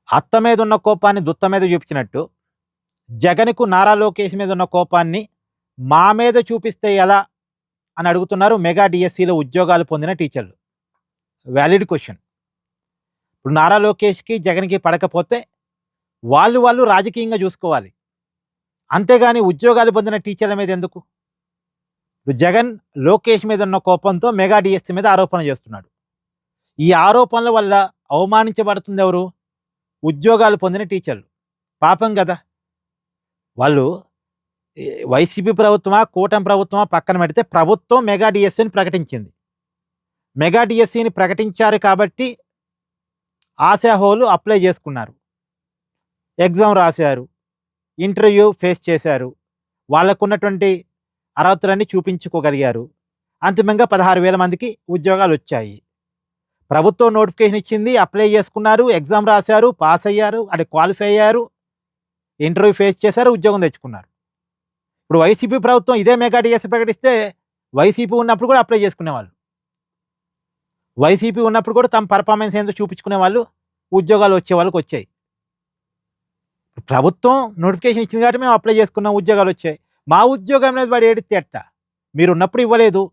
అత్త మీద ఉన్న కోపాన్ని దుత్త మీద చూపించినట్టు, జగన్‌కు నారా లోకేష్ మీద ఉన్న కోపాన్ని మా మీద చూపిస్తే ఎలా అని అడుగుతున్నారు మెగా డీఎస్సీలో ఉద్యోగాలు పొందిన టీచర్లు. Valid question. ఇప్పుడు నారా లోకేష్‌కి, జగన్‌కి పడకపోతే వాళ్ళు రాజకీయంగా చూసుకోవాలి. అంతేగాని ఉద్యోగాలు పొందిన టీచర్ల మీద ఎందుకు? ఇప్పుడు జగన్ లోకేష్ మీద ఉన్న కోపంతో మెగా డీఎస్సీ మీద ఆరోపణ చేస్తున్నాడు. ఈ ఆరోపణల వల్ల అవమానించబడుతుంది ఎవరు? ఉద్యోగాలు పొందిన టీచర్లు. పాపం గదా! వాళ్ళు వైసీపీ ప్రభుత్వమా, కూటమి ప్రభుత్వమా పక్కన పెడితే ప్రభుత్వం మెగా డీఎస్సీని ప్రకటించింది. మెగా డీఎస్సీని ప్రకటించారు కాబట్టి ఆశాహోలు అప్లై చేసుకున్నారు. ఎగ్జామ్ రాశారు. ఇంటర్వ్యూ ఫేస్ చేశారు. వాళ్ళకున్నటువంటి అర్హతలన్నీ చూపించుకోగలిగారు. అంతిమంగా 16,000 మందికి ఉద్యోగాలొచ్చాయి. ప్రభుత్వం నోటిఫికేషన్ ఇచ్చింది. అప్లై చేసుకున్నారు. ఎగ్జామ్ రాశారు. పాస్ అయ్యారు. అంటే క్వాలిఫై అయ్యారు. ఇంటర్వ్యూ ఫేస్ చేశారు. ఉద్యోగం తెచ్చుకున్నారు. ఇప్పుడు వైసీపీ ప్రభుత్వం ఇదే మెగా డీఎస్సీ ప్రకటిస్తే వైసీపీ ఉన్నప్పుడు కూడా అప్లై చేసుకునేవాళ్ళు. వైసీపీ ఉన్నప్పుడు కూడా తమ పర్ఫార్మెన్స్ ఏందో చూపించుకునే వాళ్ళు, ఉద్యోగాలు వచ్చే వాళ్ళకి వచ్చాయి. ప్రభుత్వం నోటిఫికేషన్ ఇచ్చింది కాబట్టి మేము అప్లై చేసుకున్నాం, ఉద్యోగాలు వచ్చాయి. మా ఉద్యోగం అనేది వాడు ఏడితే ఎట్టా? మీరున్నప్పుడు ఇవ్వలేదు,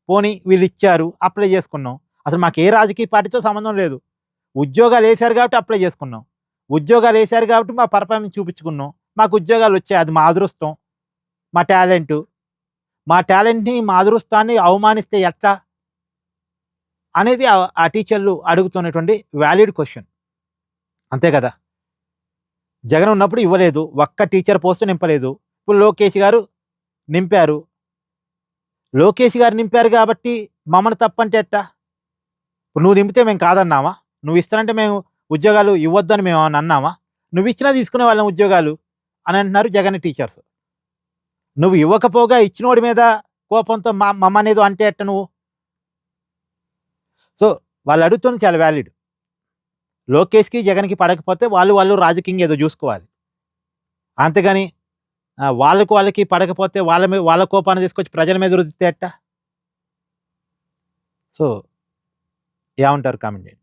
పోనీ వీళ్ళు ఇచ్చారు, అప్లై చేసుకున్నాం. అసలు మాకు ఏ రాజకీయ పార్టీతో సంబంధం లేదు. ఉద్యోగాలు వేశారు కాబట్టి అప్లై చేసుకున్నాం. ఉద్యోగాలు వేశారు కాబట్టి మా పర్ఫార్మెన్స్ చూపించుకున్నాం. మాకు ఉద్యోగాలు వచ్చాయి. అది మా అదృష్టం, మా టాలెంటు. మా టాలెంట్‌ని, మా అదృష్టాన్ని అవమానిస్తే ఎట్టా? అనేది ఆ టీచర్లు అడుగుతున్నటువంటి వాలిడ్ క్వెషన్. అంతే కదా! జగన్ ఉన్నప్పుడు ఇవ్వలేదు. ఒక్క టీచర్ పోస్ట్ నింపలేదు. ఇప్పుడు లోకేష్ గారు నింపారు. లోకేష్ గారు నింపారు కాబట్టి మమ్మల్ని తప్పంటే ఎట్టా? ఇప్పుడు నువ్వు నింపితే మేము కాదన్నామా? నువ్వు ఇస్తానంటే మేము ఉద్యోగాలు ఇవ్వొద్దని మేము ఏమన్నా అన్నామా? నువ్వు ఇచ్చినా తీసుకునే వాళ్ళం ఉద్యోగాలు అని అంటున్నారు జగన్ టీచర్స్. నువ్వు ఇవ్వకపోగా ఇచ్చినోడి మీద కోపంతో మమ్మనేదో అంటే ఎట్ట నువ్వు? సో, వాళ్ళు అడుగుతున్నది చాలా వాలిడ్. లోకేష్‌కి, జగన్‌కి పడకపోతే వాళ్ళు రాజకీయంగా ఏదో చూసుకోవాలి. అంతేగాని వాళ్ళకి పడకపోతే వాళ్ళ కోపాన్ని తీసుకొచ్చి ప్రజల మీద రుద్దితే ఎట్టా? సో, ఏమంటారు కామెంట్ చేయండి.